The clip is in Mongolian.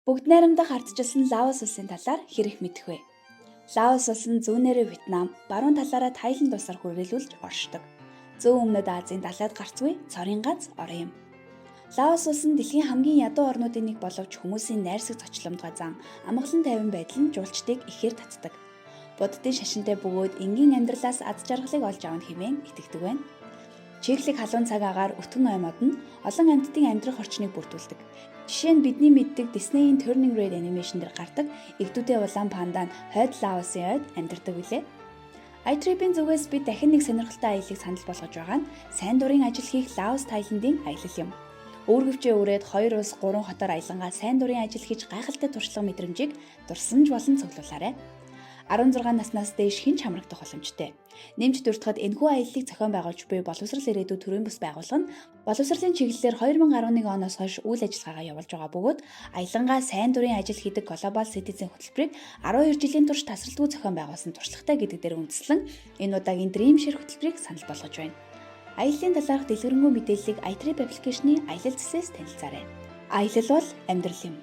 Бүгд найрамдах ардчилсан Лаос улсын талаар хэрэг мэдэх вэ? Лаос улс нь зүүнээрээ Вьетнам, баруун талаараа Тайланд улсаар хүрээлүүлж оршдог. Зүүн өмнөд Азийн далайд гарцгүй цорын гац орон юм. Лаос улс нь дэлхийн хамгийн ядуу орнуудын нэг боловч хүмүүсийн найрсаг зочломт газан амгалан тайван байдал нь жуулчдыг ихээр татдаг. Буддын шашинтай бөгөөд энгийн амьдралаас аз жаргалыг олж авах хэмээн итгэдэг байна. Чиглэг халуун цаг агаар өтгөн ой мод нь олон амьтдын амьдрах орчныг бүрдүүлдэг. Жишээ нь бидний мэддэг Disney-ийн Turning Red animation дээр гардаг Игдүүдээ улаан панда нь хойд Лаосын ойд амьдардаг билээ. iTrip-ийн зүгээс бид дахин нэг сонирхолтой аяллыг санал болгож байгаа нь сайн дурын ажил хийх Лаос Тайландын аялал юм. Өөргөвчөө үрээд 2 улс 3 хотоор аялангаа сайн дурын ажил хийж гайхалтай туршлага мэдрэмжийг дурсамж болон цуглуулаарай. 16 наснаас дээш хэн ч хамрагдах боломжтой. Нэмж дуртахад энэхүү аяллыг зохион байгуулж буй боловсрал ирээдүйд төрийн бас байгуулга нь боловсролын чиглэлээр 2011 оноос хойш үйл ажиллагаагаа явуулж байгаа бөгөөд аялангаа сайн дурын ажил хийдэг Global Citizen хөтөлбөрийг 12 жилийн турш тасралтгүй зохион байгуулсан туршлагатай гэдэг дээр үндэслэн энэ удаагийн Dream Share хөтөлбөрийг санал болгож байна. Аяллаа талаарх дэлгэрэнгүй мэдээллийг iTrip аппликейшны аялал зэсээс танилцаарай. Аялал бол амьдрал юм.